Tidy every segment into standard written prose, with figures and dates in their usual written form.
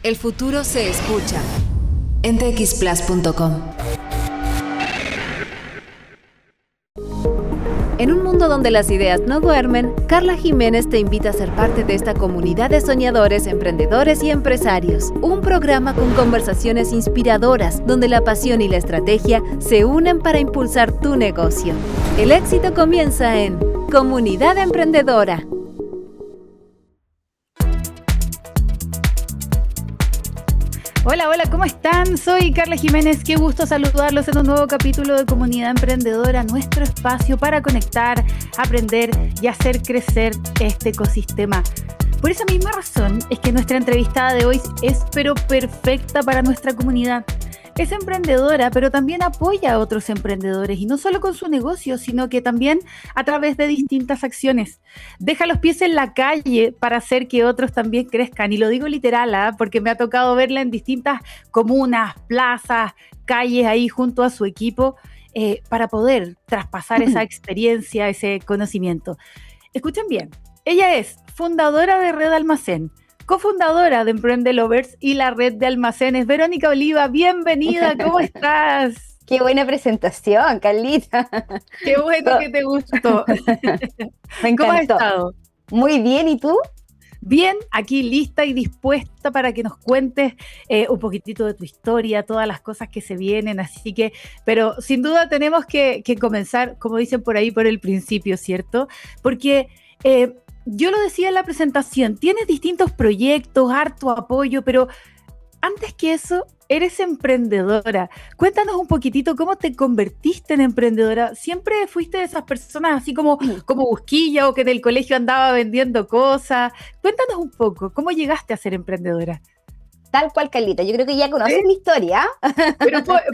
El futuro se escucha en txplus.com. En un mundo donde las ideas no duermen, Carla Jiménez te invita a ser parte de esta comunidad de soñadores, emprendedores y empresarios. Un programa con conversaciones inspiradoras donde la pasión y la estrategia se unen para impulsar tu negocio. El éxito comienza en Comunidad Emprendedora. Hola, hola, ¿cómo están? Soy Carla Jiménez, qué gusto saludarlos en un nuevo capítulo de Comunidad Emprendedora, nuestro espacio para conectar, aprender y hacer crecer este ecosistema. Por esa misma razón es que nuestra entrevistada de hoy es pero perfecta para nuestra comunidad. Es emprendedora, pero también apoya a otros emprendedores, y no solo con su negocio, sino que también a través de distintas acciones. Deja los pies en la calle para hacer que otros también crezcan, y lo digo literal, porque me ha tocado verla en distintas comunas, plazas, calles ahí junto a su equipo, para poder traspasar esa experiencia, ese conocimiento. Escuchen bien, ella es fundadora de Red Almacén, cofundadora de Emprende Lovers y la red de almacenes. Verónica Oliva, bienvenida, ¿cómo estás? Qué buena presentación, Carlita. Qué bueno que te gustó. Me encantó. ¿Cómo has estado? Muy bien, ¿y tú? Bien, aquí lista y dispuesta para que nos cuentes un poquitito de tu historia, todas las cosas que se vienen, así que, pero sin duda tenemos que comenzar, como dicen por ahí, por el principio, ¿cierto? Porque yo lo decía en la presentación, tienes distintos proyectos, harto apoyo, pero antes que eso, eres emprendedora. Cuéntanos un poquitito cómo te convertiste en emprendedora. ¿Siempre fuiste de esas personas así como busquilla o que en el colegio andaba vendiendo cosas? Cuéntanos un poco, ¿cómo llegaste a ser emprendedora? Tal cual, Carlita. Yo creo que ya conoces mi historia.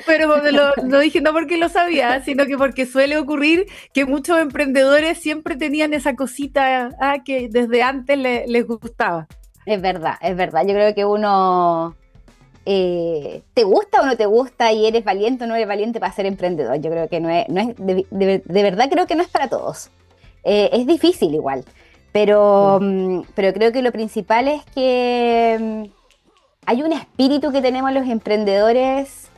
Pero lo dije no porque lo sabía, sino que porque suele ocurrir que muchos emprendedores siempre tenían esa cosita que desde antes les gustaba. Es verdad, es verdad. Yo creo que uno te gusta o no te gusta, y eres valiente o no eres valiente para ser emprendedor. Yo creo que no es de verdad creo que no es para todos. Es difícil igual, pero creo que lo principal es que hay un espíritu que tenemos los emprendedores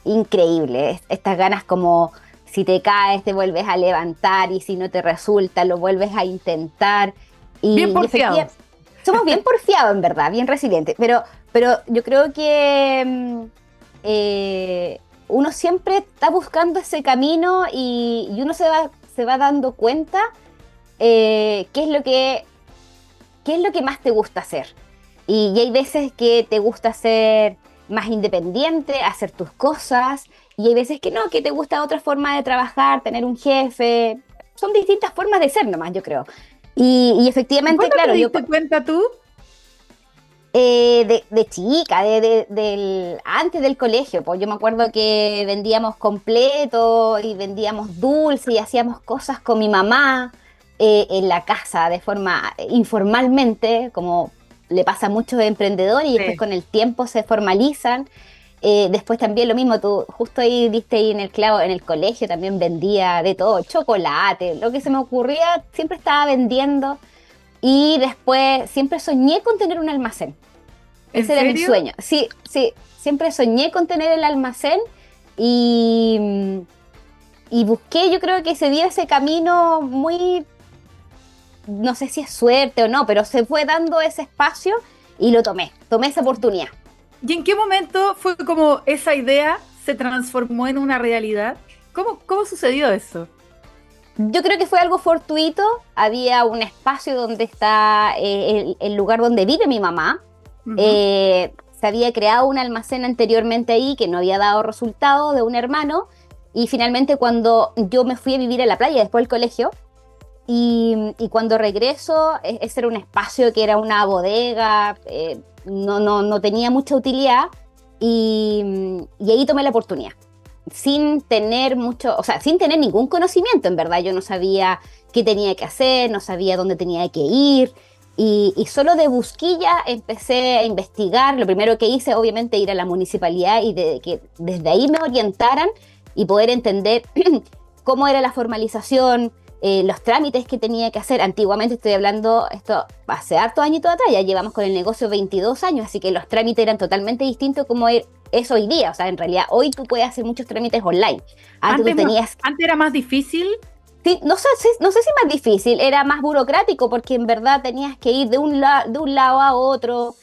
increíble. Estas ganas como si te caes te vuelves a levantar, y si no te resulta lo vuelves a intentar. Bien porfiados. Somos bien porfiados, en verdad, bien resilientes. Pero yo creo que uno siempre está buscando ese camino, y uno se va dando cuenta qué es lo que más te gusta hacer. Y hay veces que te gusta ser más independiente, hacer tus cosas, y hay veces que no, que te gusta otra forma de trabajar, tener un jefe. Son distintas formas de ser nomás, yo creo. Y efectivamente, ¿Cuándo claro, te diste cuenta tú? De chica, antes del colegio, pues yo me acuerdo que vendíamos completo y vendíamos dulce y hacíamos cosas con mi mamá en la casa de forma informalmente, como le pasa a muchos emprendedores, y después con el tiempo se formalizan. Después también lo mismo, tú justo ahí diste ahí en el clavo, en el colegio también vendía de todo, chocolate, lo que se me ocurría, siempre estaba vendiendo. Y después siempre soñé con tener un almacén. Ese era mi sueño. Sí, siempre soñé con tener el almacén, y busqué, yo creo que se dio ese camino muy, no sé si es suerte o no, pero se fue dando ese espacio y lo tomé esa oportunidad. ¿Y en qué momento fue como esa idea se transformó en una realidad? ¿Cómo sucedió eso? Yo creo que fue algo fortuito. Había un espacio donde está el lugar donde vive mi mamá. Uh-huh. Se había creado un almacén anteriormente ahí que no había dado resultado, de un hermano, y finalmente cuando yo me fui a vivir a la playa después del colegio, y cuando regreso, ese era un espacio que era una bodega, no tenía mucha utilidad, y ahí tomé la oportunidad. Sin tener ningún conocimiento, en verdad. Yo no sabía qué tenía que hacer, no sabía dónde tenía que ir, y solo de busquilla empecé a investigar. Lo primero que hice, obviamente, ir a la municipalidad y que desde ahí me orientaran y poder entender cómo era la formalización, los trámites que tenía que hacer. Antiguamente, estoy hablando, esto hace hartos añitos atrás, ya llevamos con el negocio 22 años, así que los trámites eran totalmente distintos como es hoy día. O sea, en realidad hoy tú puedes hacer muchos trámites online. Antes era más difícil. Sí, no sé si más difícil, era más burocrático, porque en verdad tenías que ir de un lado a otro,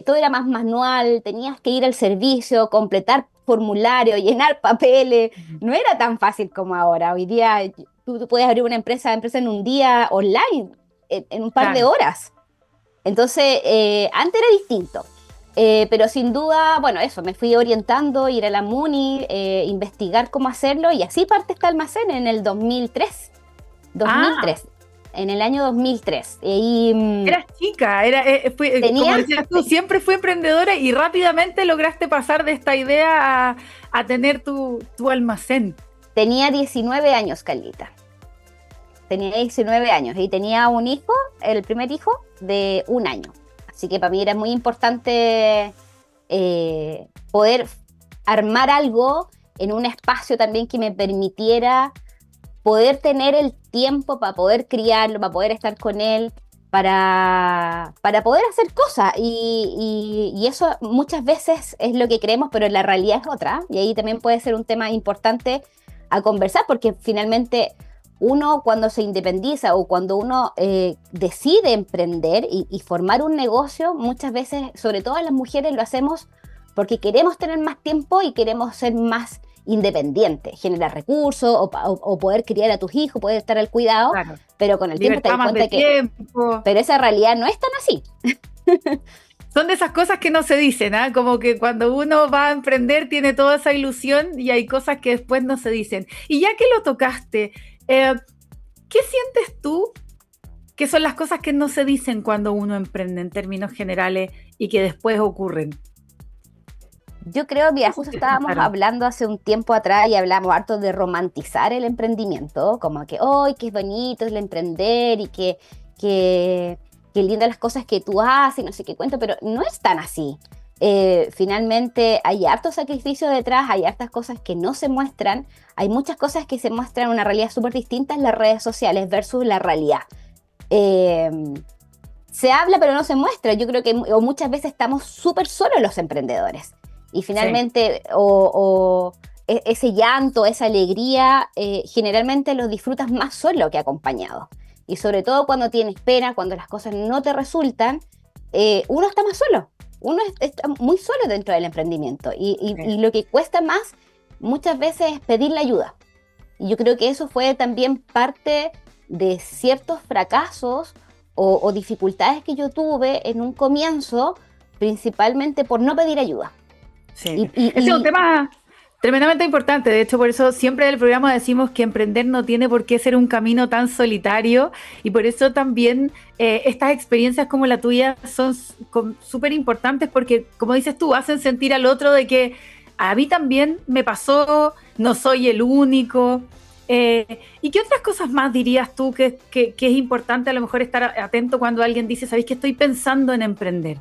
todo era más manual, tenías que ir al servicio, completar formulario, llenar papeles, no era tan fácil como ahora. Hoy día tú puedes abrir una empresa en un día online, en un par de horas. Entonces, antes era distinto. Pero sin duda, bueno, eso, me fui orientando, ir a la MUNI, investigar cómo hacerlo, y así parte este almacén en el 2003. En el año 2003. Eras chica, como decías tú, siempre fui emprendedora y rápidamente lograste pasar de esta idea a tener tu almacén. Tenía 19 años, Carlita. Tenía 19 años y tenía un hijo, el primer hijo, de 1 año. Así que para mí era muy importante poder armar algo en un espacio también que me permitiera poder tener el tiempo para poder criarlo, para poder estar con él, para poder hacer cosas. Y eso muchas veces es lo que creemos, pero la realidad es otra. Y ahí también puede ser un tema importante a conversar, porque finalmente uno, cuando se independiza o cuando uno decide emprender y formar un negocio, muchas veces, sobre todo las mujeres, lo hacemos porque queremos tener más tiempo y queremos ser más independientes, generar recursos o poder criar a tus hijos, poder estar al cuidado, claro. Pero con el tiempo te das cuenta que... Pero esa realidad no es tan así. Son de esas cosas que no se dicen, ¿eh? Como que cuando uno va a emprender tiene toda esa ilusión y hay cosas que después no se dicen. Y ya que lo tocaste, ¿qué sientes tú que son las cosas que no se dicen cuando uno emprende en términos generales y que después ocurren? Yo creo, mira, justo estábamos hablando hace un tiempo atrás y hablamos harto de romantizar el emprendimiento, como que, ¡ay, qué bonito es el emprender y qué lindas las cosas que tú haces, no sé qué cuento! Pero no es tan así. Finalmente hay harto sacrificio detrás, hay hartas cosas que no se muestran, hay muchas cosas que se muestran una realidad súper distinta en las redes sociales versus la realidad. Se habla pero no se muestra. Yo creo que muchas veces estamos súper solos los emprendedores. Y finalmente, sí. Ese llanto, esa alegría, generalmente lo disfrutas más solo que acompañado. Y sobre todo cuando tienes pena, cuando las cosas no te resultan, uno está más solo. Uno está muy solo dentro del emprendimiento. Y lo que cuesta más muchas veces es pedir la ayuda. Y yo creo que eso fue también parte de ciertos fracasos o dificultades que yo tuve en un comienzo, principalmente por no pedir ayuda. Sí. Ese es un tema tremendamente importante. De hecho, por eso siempre en el programa decimos que emprender no tiene por qué ser un camino tan solitario, y por eso también estas experiencias como la tuya son súper importantes, porque, como dices tú, hacen sentir al otro de que a mí también me pasó, no soy el único. ¿Y qué otras cosas más dirías tú que es importante a lo mejor estar atento cuando alguien dice, ¿sabéis que estoy pensando en emprender?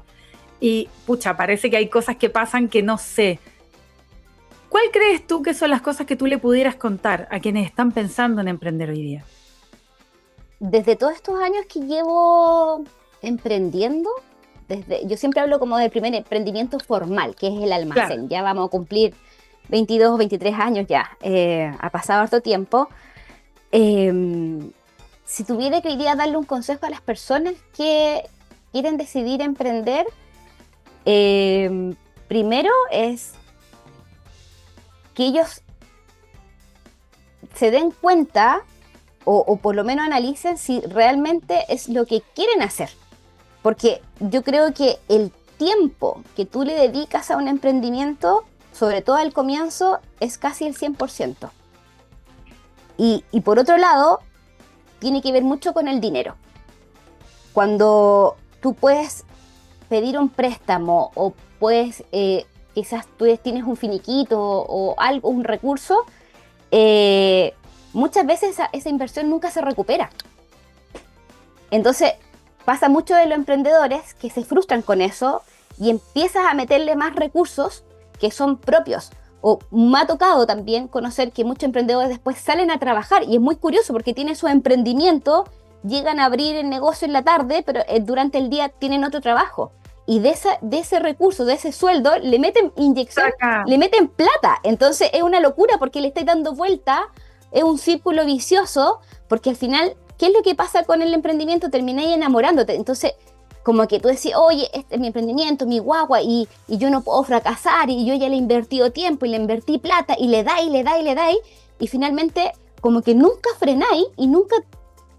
Y, pucha, parece que hay cosas que pasan que no sé. ¿Cuál crees tú que son las cosas que tú le pudieras contar a quienes están pensando en emprender hoy día? Desde todos estos años que llevo emprendiendo, yo siempre hablo como del primer emprendimiento formal, que es el almacén. Claro. Ya vamos a cumplir 22 o 23 años ya. Ha pasado harto tiempo. Si tuviera que hoy día darle un consejo a las personas que quieren decidir emprender, primero es que ellos se den cuenta o por lo menos analicen si realmente es lo que quieren hacer. Porque yo creo que el tiempo que tú le dedicas a un emprendimiento, sobre todo al comienzo, es casi el 100%. Y por otro lado, tiene que ver mucho con el dinero. Cuando tú puedes pedir un préstamo o puedes, quizás tú tienes un finiquito o algo, un recurso, muchas veces esa inversión nunca se recupera. Entonces pasa mucho de los emprendedores que se frustran con eso y empiezas a meterle más recursos que son propios o me ha tocado también conocer que muchos emprendedores después salen a trabajar y es muy curioso porque tienen su emprendimiento, llegan a abrir el negocio en la tarde, pero durante el día tienen otro trabajo. Y de ese recurso, de ese sueldo, le meten inyección, le meten plata. Entonces es una locura porque le estáis dando vuelta, es un círculo vicioso, porque al final, ¿qué es lo que pasa con el emprendimiento? Termináis enamorándote. Entonces, como que tú decís, oye, este es mi emprendimiento, mi guagua, y yo no puedo fracasar, y yo ya le he invertido tiempo, y le invertí plata, y le dais, y finalmente, como que nunca frenáis, y nunca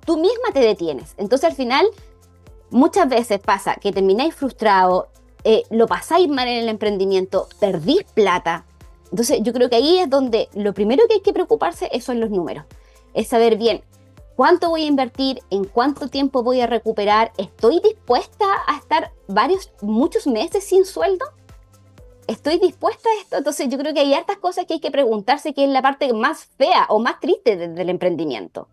tú misma te detienes. Entonces, al final, muchas veces pasa que termináis frustrados, lo pasáis mal en el emprendimiento, perdís plata. Entonces yo creo que ahí es donde lo primero que hay que preocuparse son los números. Es saber bien cuánto voy a invertir, en cuánto tiempo voy a recuperar, ¿estoy dispuesta a estar muchos meses sin sueldo? ¿Estoy dispuesta a esto? Entonces yo creo que hay hartas cosas que hay que preguntarse, que es la parte más fea o más triste del emprendimiento.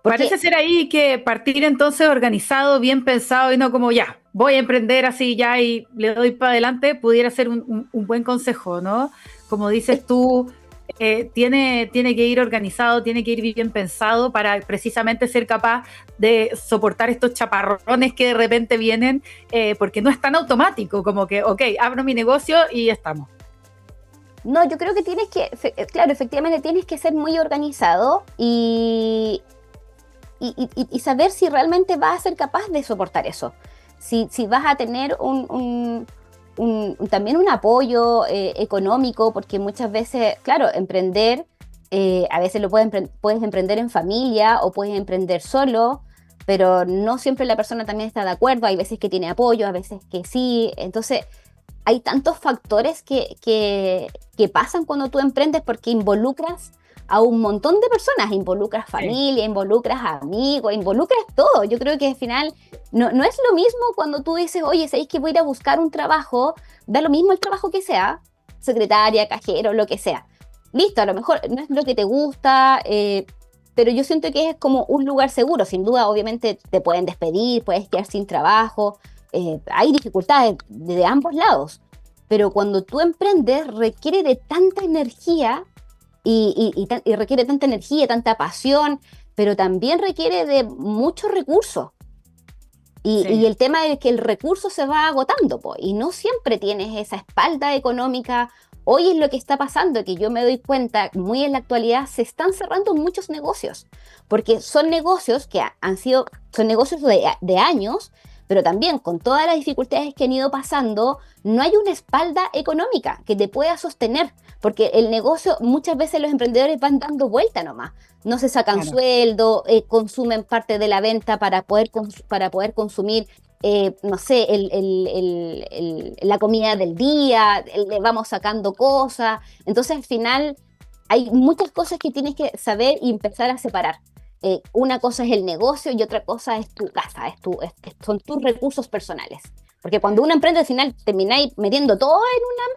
Parece ser ahí que partir entonces organizado, bien pensado y no como ya, voy a emprender así ya y le doy para adelante, pudiera ser un buen consejo, ¿no? Como dices tú, tiene que ir organizado, tiene que ir bien pensado para precisamente ser capaz de soportar estos chaparrones que de repente vienen, porque no es tan automático como que, ok, abro mi negocio y ya estamos. No, yo creo que claro, efectivamente tienes que ser muy organizado y saber si realmente vas a ser capaz de soportar eso. Si vas a tener también un apoyo económico, porque muchas veces, claro, emprender, a veces puedes emprender en familia o puedes emprender solo, pero no siempre la persona también está de acuerdo. Hay veces que tiene apoyo, a veces que sí. Entonces, hay tantos factores que pasan cuando tú emprendes porque involucras a un montón de personas, involucras familia, sí, involucras amigos, involucras todo. Yo creo que al final no es lo mismo cuando tú dices, oye, ¿sabéis que voy a ir a buscar un trabajo? Da lo mismo el trabajo que sea, secretaria, cajero, lo que sea. Listo, a lo mejor no es lo que te gusta, pero yo siento que es como un lugar seguro. Sin duda, obviamente, te pueden despedir, puedes quedar sin trabajo, hay dificultades de ambos lados. Pero cuando tú emprendes, requiere de tanta energía y requiere tanta energía, tanta pasión, pero también requiere de muchos recursos. Y el tema es que el recurso se va agotando, y no siempre tienes esa espalda económica. Hoy es lo que está pasando, que yo me doy cuenta, muy en la actualidad, se están cerrando muchos negocios, porque son negocios que son negocios de años, pero también con todas las dificultades que han ido pasando, no hay una espalda económica que te pueda sostener, porque el negocio, muchas veces los emprendedores van dando vuelta nomás, no se sacan sueldo, consumen parte de la venta para poder consumir, no sé, la comida del día, le vamos sacando cosas. Entonces al final hay muchas cosas que tienes que saber y empezar a separar. Una cosa es el negocio y otra cosa es tu casa, son tus recursos personales. Porque cuando uno emprende, al final termináis metiendo todo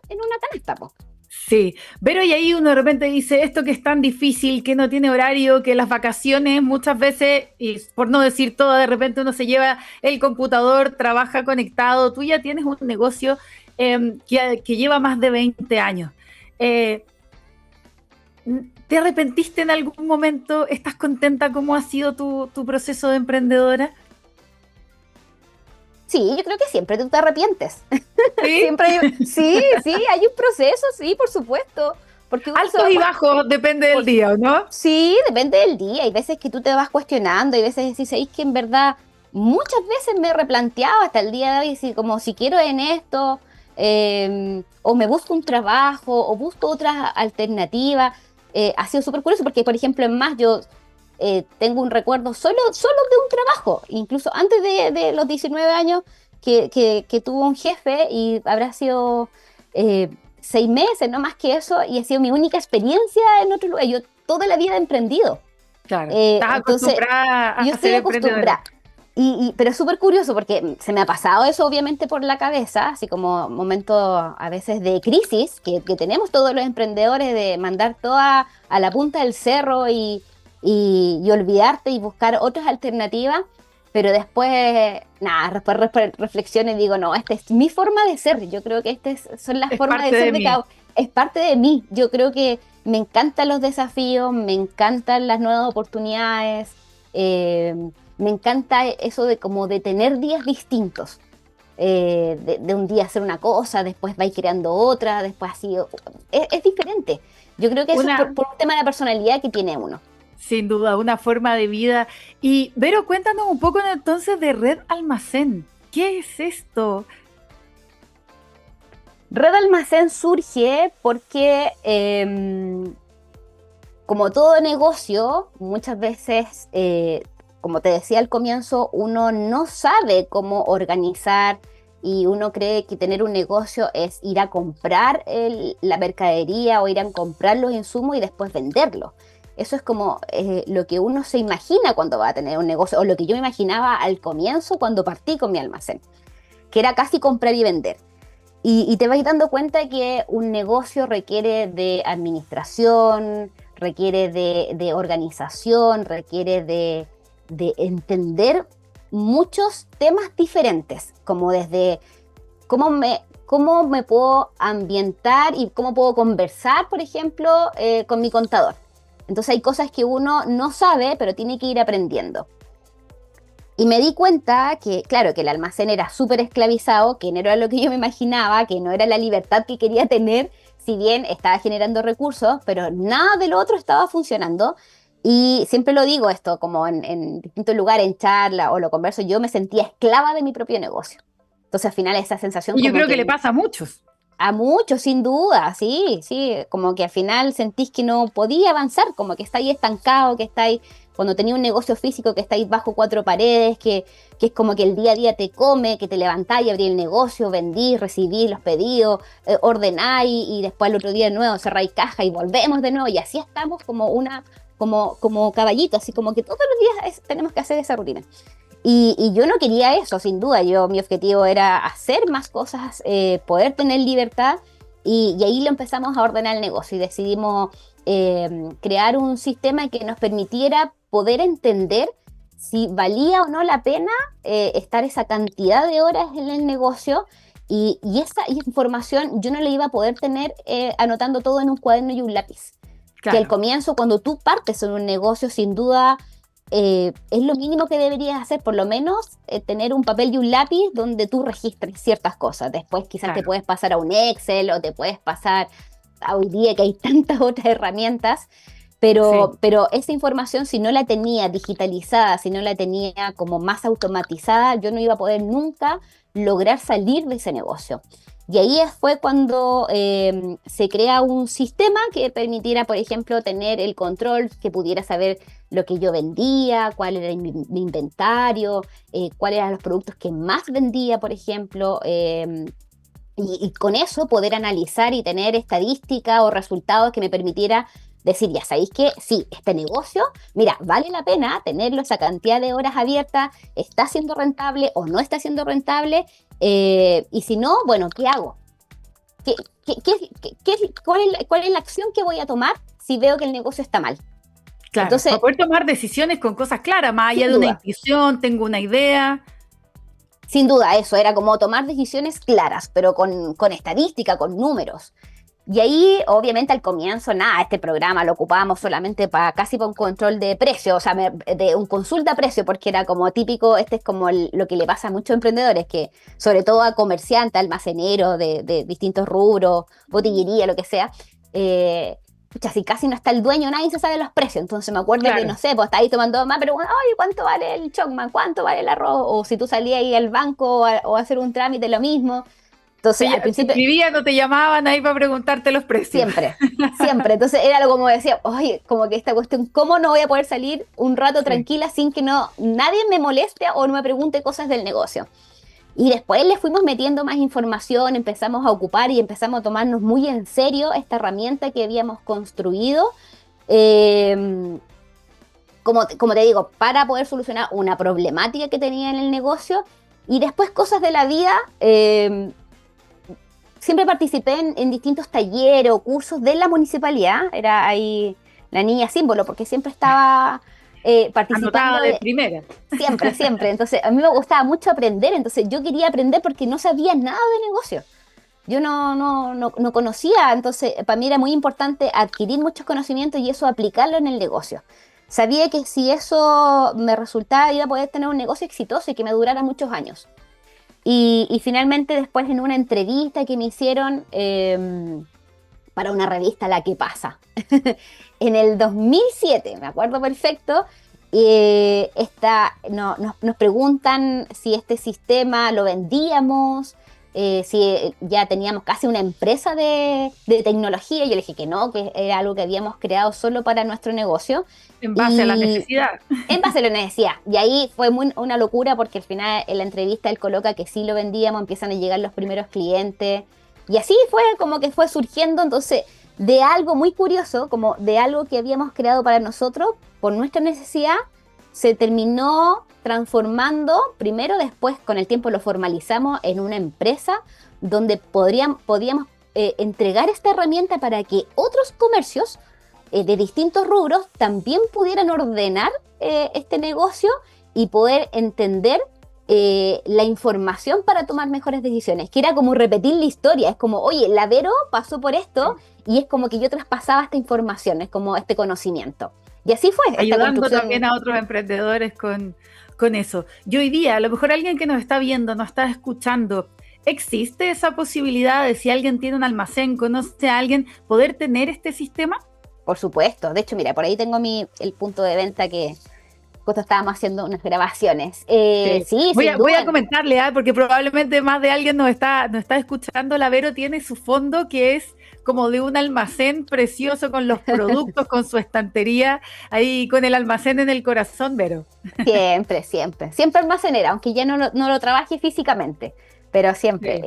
en una canasta, po. Sí, pero y ahí uno de repente dice, esto que es tan difícil, que no tiene horario, que las vacaciones muchas veces, y por no decir todo, de repente uno se lleva el computador, trabaja conectado, tú ya tienes un negocio que lleva más de 20 años. ¿Te arrepentiste en algún momento? ¿Estás contenta? ¿Cómo ha sido tu proceso de emprendedora? Sí, yo creo que siempre tú te arrepientes. ¿Sí? Siempre hay un proceso, sí, por supuesto. Porque altos y bajos, depende del día, ¿no? Sí, depende del día. Hay veces que tú te vas cuestionando, hay veces decís, ¿sabéis que en verdad muchas veces me he replanteado hasta el día de hoy, si quiero en esto, o me busco un trabajo, o busco otra alternativa? Ha sido súper curioso porque, por ejemplo, en más yo tengo un recuerdo solo de un trabajo, incluso antes de los 19 años, que tuve un jefe y habrá sido 6 meses, no más que eso, y ha sido mi única experiencia en otro lugar. Yo toda la vida he emprendido. Claro, estás acostumbrada a yo estoy acostumbrada. Pero es súper curioso porque se me ha pasado eso obviamente por la cabeza, así como momentos a veces de crisis que tenemos todos los emprendedores, de mandar todo a la punta del cerro y olvidarte y buscar otras alternativas, pero después reflexiono y digo, no, esta es mi forma de ser. Yo creo que son las formas de ser de cada uno. es parte de mí. Yo creo que me encantan los desafíos, me encantan las nuevas oportunidades, eh, me encanta eso de como de tener días distintos. De un día hacer una cosa, después vais creando otra, después así. Es diferente. Yo creo que eso es por un tema de la personalidad que tiene uno. Sin duda, una forma de vida. Y Vero, cuéntanos un poco entonces de Red Almacén. ¿Qué es esto? Red Almacén surge porque, como todo negocio, muchas veces, como te decía al comienzo, uno no sabe cómo organizar y uno cree que tener un negocio es ir a comprar la mercadería o ir a comprar los insumos y después venderlos. Eso es como lo que uno se imagina cuando va a tener un negocio, o lo que yo me imaginaba al comienzo cuando partí con mi almacén, que era casi comprar y vender. Y te vas dando cuenta que un negocio requiere de administración, requiere de organización, requiere de entender muchos temas diferentes, como desde cómo me puedo ambientar y cómo puedo conversar, por ejemplo, con mi contador. Entonces hay cosas que uno no sabe, pero tiene que ir aprendiendo. Y me di cuenta que, claro, que el almacén era súper esclavizado, que no era lo que yo me imaginaba, que no era la libertad que quería tener, si bien estaba generando recursos, pero nada de lo otro estaba funcionando. Y siempre lo digo esto, como en distintos lugares, en charla o lo converso, yo me sentía esclava de mi propio negocio. Entonces al final esa sensación Y yo como creo que le pasa a muchos. a muchos, sin duda, sí, como que al final sentís que no podía avanzar, como que estáis estancado, que estáis, cuando tenía un negocio físico, que estáis bajo cuatro paredes, que es como que el día a día te come, que te levantáis, abrís el negocio, vendís, recibís los pedidos, ordenáis y después al otro día de nuevo cerráis caja y volvemos de nuevo y así estamos como caballito, así como que todos los días tenemos que hacer esa rutina. Y yo no quería eso, sin duda. Mi objetivo era hacer más cosas, poder tener libertad. Y ahí lo empezamos a ordenar el negocio y decidimos crear un sistema que nos permitiera poder entender si valía o no la pena estar esa cantidad de horas en el negocio. Y esa información yo no la iba a poder tener anotando todo en un cuaderno y un lápiz. Claro. Que al comienzo, cuando tú partes en un negocio, sin duda... es lo mínimo que deberías hacer, por lo menos tener un papel y un lápiz donde tú registres ciertas cosas. Después quizás te puedes pasar a un Excel o te puedes pasar a hoy día que hay tantas otras herramientas, pero esa información, si no la tenía digitalizada, si no la tenía como más automatizada, yo no iba a poder nunca lograr salir de ese negocio. Y ahí fue cuando se crea un sistema que permitiera, por ejemplo, tener el control, que pudiera saber lo que yo vendía, cuál era mi inventario, cuáles eran los productos que más vendía, por ejemplo, y con eso poder analizar y tener estadística o resultados que me permitiera decir, ya sabéis que sí, este negocio, mira, vale la pena tenerlo esa cantidad de horas abiertas, está siendo rentable o no está siendo rentable, y si no, bueno, ¿qué hago? ¿Cuál es la acción que voy a tomar si veo que el negocio está mal? Claro, entonces, para poder tomar decisiones con cosas claras, más allá de una intuición, tengo una idea. Sin duda, eso era como tomar decisiones claras, pero con estadística, con números. Y ahí, obviamente, al comienzo, este programa lo ocupábamos solamente casi para un control de precio, o sea, de un consulta precio, porque era como típico, es como lo que le pasa a muchos emprendedores, que sobre todo a comerciantes, almaceneros de distintos rubros, botillería, lo que sea, si casi no está el dueño, nadie se sabe los precios. Entonces me acuerdo que, no sé, pues está ahí tomando más, pero oye, ¿cuánto vale el chocman? ¿Cuánto vale el arroz? O si tú salías ahí al banco o a hacer un trámite, lo mismo. Entonces, al principio... no te llamaban ahí para preguntarte los precios. Siempre. Entonces era algo como decía, oye, como que esta cuestión, ¿cómo no voy a poder salir un rato tranquila sin que nadie me moleste o no me pregunte cosas del negocio? Y después le fuimos metiendo más información, empezamos a ocupar y empezamos a tomarnos muy en serio esta herramienta que habíamos construido, como te digo, para poder solucionar una problemática que tenía en el negocio. Y después cosas de la vida, siempre participé en distintos talleres o cursos de la municipalidad, era ahí la niña símbolo, porque siempre estaba... participando de primera. Siempre. Entonces, a mí me gustaba mucho aprender, entonces yo quería aprender porque no sabía nada de negocio. yo no conocía, entonces para mí era muy importante adquirir muchos conocimientos y eso aplicarlo en el negocio. Sabía que si eso me resultaba iba a poder tener un negocio exitoso y que me durara muchos años. Y finalmente después en una entrevista que me hicieron para una revista La Que Pasa, en el 2007, me acuerdo perfecto, nos preguntan si este sistema lo vendíamos, si ya teníamos casi una empresa de tecnología. Yo le dije que no, que era algo que habíamos creado solo para nuestro negocio. En base a la necesidad. En base a la necesidad. Y ahí fue una locura porque al final en la entrevista él coloca que sí lo vendíamos, empiezan a llegar los primeros clientes. Y así fue como que fue surgiendo entonces de algo muy curioso, como de algo que habíamos creado para nosotros, por nuestra necesidad, se terminó transformando, primero, después con el tiempo lo formalizamos en una empresa donde podíamos entregar esta herramienta para que otros comercios de distintos rubros también pudieran ordenar este negocio y poder entender la información para tomar mejores decisiones, que era como repetir la historia, es como, oye, la Vero pasó por esto y es como que yo traspasaba esta información, es como este conocimiento. Y así fue. Ayudando también a otros emprendedores con eso. Y hoy día, a lo mejor alguien que nos está viendo, nos está escuchando, ¿existe esa posibilidad de si alguien tiene un almacén, conoce a alguien, poder tener este sistema? Por supuesto. De hecho, mira, por ahí tengo el punto de venta que justo estábamos haciendo unas grabaciones. Sí, voy a comentarle, porque probablemente más de alguien nos está escuchando. La Vero tiene su fondo que es como de un almacén precioso con los productos, con su estantería, ahí con el almacén en el corazón, Vero. Siempre, siempre. Siempre almacenera, aunque ya no lo trabaje físicamente, pero siempre.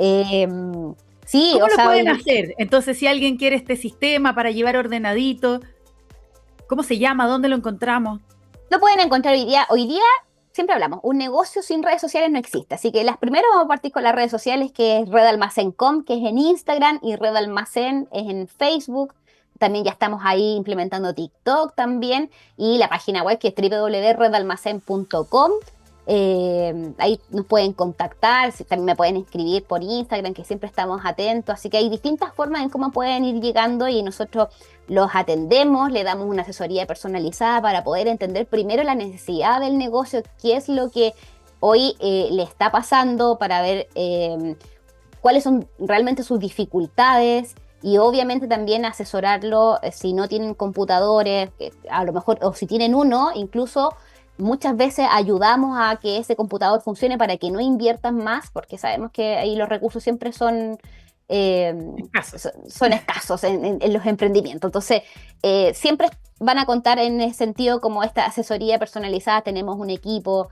Sí, ¿Cómo lo pueden hacer? Entonces, si alguien quiere este sistema para llevar ordenadito, ¿cómo se llama? ¿Dónde lo encontramos? Lo pueden encontrar hoy día. Hoy día, siempre hablamos, un negocio sin redes sociales no existe. Así que las primeras vamos a partir con las redes sociales, que es Red Almacén.com, que es en Instagram, y Red Almacén es en Facebook. También ya estamos ahí implementando TikTok también. Y la página web, que es www.redalmacen.com. Ahí nos pueden contactar, también me pueden escribir por Instagram, que siempre estamos atentos. Así que hay distintas formas en cómo pueden ir llegando y nosotros los atendemos, le damos una asesoría personalizada para poder entender primero la necesidad del negocio, qué es lo que hoy le está pasando, para ver cuáles son realmente sus dificultades. Y obviamente también asesorarlo si no tienen computadores, a lo mejor, o si tienen uno, incluso muchas veces ayudamos a que ese computador funcione para que no inviertan más, porque sabemos que ahí los recursos siempre son escasos en los emprendimientos. Entonces, siempre van a contar en ese sentido como esta asesoría personalizada. Tenemos un equipo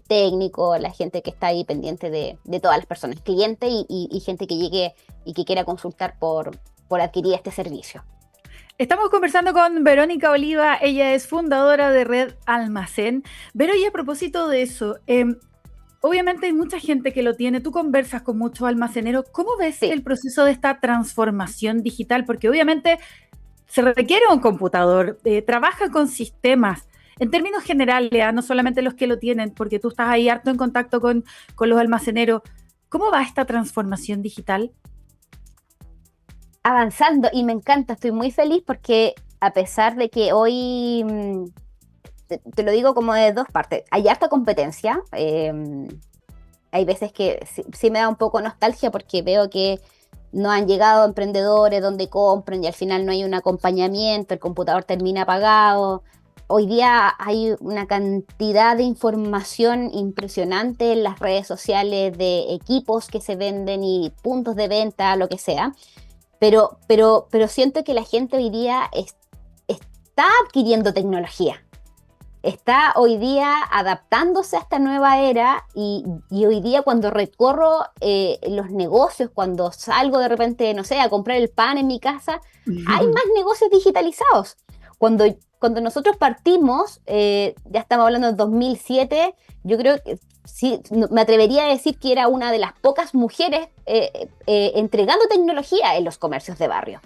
técnico, la gente que está ahí pendiente de todas las personas, clientes y gente que llegue y que quiera consultar por adquirir este servicio. Estamos conversando con Verónica Oliva, ella es fundadora de Red Almacén. Vero, y a propósito de eso, obviamente hay mucha gente que lo tiene, tú conversas con muchos almaceneros, ¿cómo ves el proceso de esta transformación digital? Porque obviamente se requiere un computador, trabaja con sistemas, en términos generales, no solamente los que lo tienen, porque tú estás ahí harto en contacto con los almaceneros. ¿Cómo va esta transformación digital? Avanzando, y me encanta, estoy muy feliz porque a pesar de que hoy, te lo digo como de dos partes, hay harta competencia, hay veces que sí me da un poco nostalgia porque veo que no han llegado emprendedores donde compren y al final no hay un acompañamiento, el computador termina apagado. Hoy día hay una cantidad de información impresionante en las redes sociales de equipos que se venden y puntos de venta, lo que sea. Pero siento que la gente hoy día está adquiriendo tecnología, está hoy día adaptándose a esta nueva era y hoy día cuando recorro los negocios, cuando salgo de repente, no sé, a comprar el pan en mi casa, hay más negocios digitalizados. Cuando nosotros partimos, ya estamos hablando del 2007, yo creo que sí, me atrevería a decir que era una de las pocas mujeres entregando tecnología en los comercios de barrio.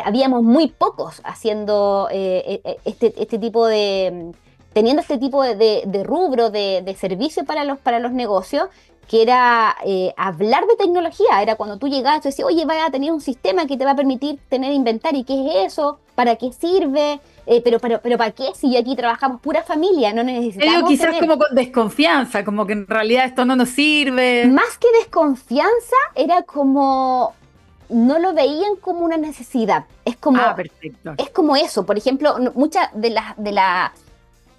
Habíamos muy pocos haciendo este tipo de... teniendo este tipo de rubro de servicio para los negocios, que era hablar de tecnología. Era cuando tú llegabas y decías, oye, vas a tener un sistema que te va a permitir tener inventario. ¿Qué es eso? ¿Para qué sirve? Pero ¿para qué? Si aquí trabajamos pura familia, no necesitamos Quizás tener... como con desconfianza, como que en realidad esto no nos sirve. Más que desconfianza, era como... No lo veían como una necesidad. Perfecto. Es como eso. Por ejemplo, muchas de las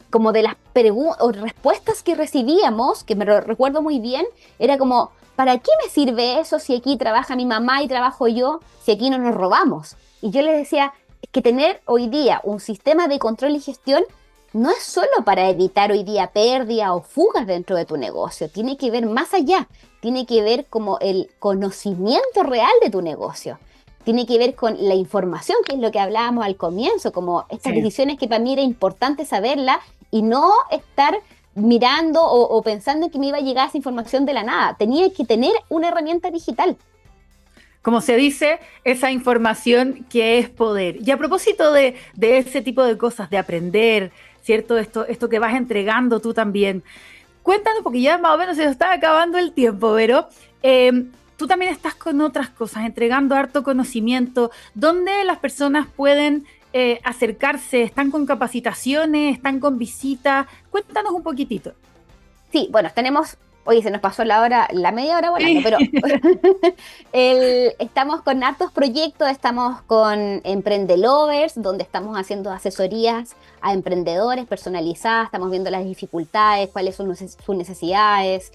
como de las preguntas o respuestas que recibíamos, que me lo recuerdo muy bien, era como, ¿para qué me sirve eso si aquí trabaja mi mamá y trabajo yo, si aquí no nos robamos? Y yo les decía, es que tener hoy día un sistema de control y gestión no es solo para evitar hoy día pérdidas o fugas dentro de tu negocio, tiene que ver más allá, tiene que ver como el conocimiento real de tu negocio. Tiene que ver con la información, que es lo que hablábamos al comienzo, como estas decisiones que para mí era importante saberla y no estar mirando o pensando que me iba a llegar esa información de la nada. Tenía que tener una herramienta digital. Como se dice, esa información que es poder. Y a propósito de ese tipo de cosas, de aprender, ¿cierto? Esto que vas entregando tú también. Cuéntanos, porque ya más o menos se nos está acabando el tiempo, pero tú también estás con otras cosas, entregando harto conocimiento. ¿Dónde las personas pueden acercarse? ¿Están con capacitaciones? ¿Están con visitas? Cuéntanos un poquitito. Sí, bueno, oye, se nos pasó la media hora volando, pero estamos con hartos proyectos, estamos con Emprendelovers, donde estamos haciendo asesorías a emprendedores personalizadas, estamos viendo las dificultades, cuáles son sus necesidades.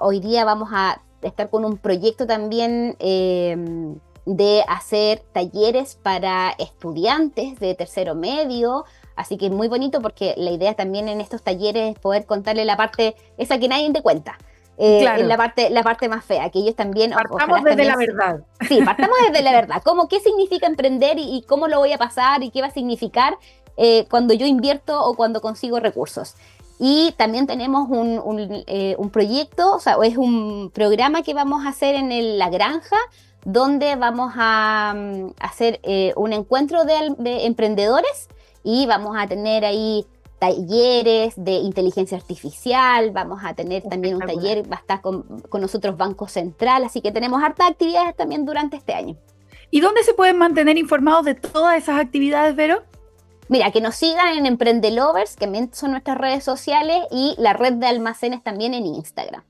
Hoy día vamos a estar con un proyecto también de hacer talleres para estudiantes de tercero medio, así que es muy bonito porque la idea también en estos talleres es poder contarle la parte esa que nadie te cuenta. Claro. La parte más fea, que ellos también... Partamos desde la verdad. Sí, partamos desde la verdad. ¿Qué significa emprender y cómo lo voy a pasar y qué va a significar cuando yo invierto o cuando consigo recursos? Y también tenemos un proyecto, o sea, es un programa que vamos a hacer en La Granja, donde vamos a hacer un encuentro de emprendedores y vamos a tener ahí talleres de inteligencia artificial, vamos a tener también un taller, va a estar con nosotros Banco Central, así que tenemos hartas actividades también durante este año. ¿Y dónde se pueden mantener informados de todas esas actividades, Vero? Mira, que nos sigan en Emprendelovers, que también son nuestras redes sociales, y la red de almacenes también en Instagram.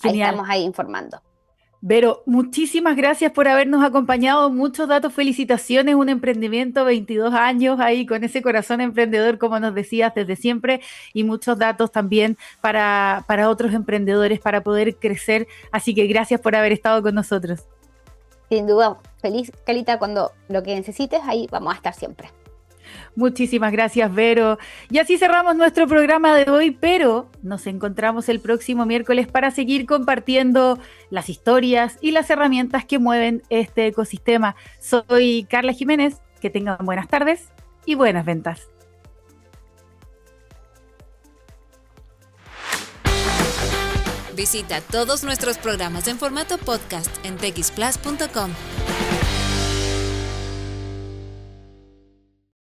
Genial. Ahí estamos ahí informando. Vero, muchísimas gracias por habernos acompañado, muchos datos, felicitaciones, un emprendimiento, 22 años ahí con ese corazón emprendedor, como nos decías desde siempre, y muchos datos también para otros emprendedores para poder crecer, así que gracias por haber estado con nosotros. Sin duda, feliz, Calita, cuando lo que necesites, ahí vamos a estar siempre. Muchísimas gracias, Vero. Y así cerramos nuestro programa de hoy, pero nos encontramos el próximo miércoles para seguir compartiendo las historias y las herramientas que mueven este ecosistema. Soy Carla Jiménez, que tengan buenas tardes y buenas ventas. Visita todos nuestros programas en formato podcast en texplus.com.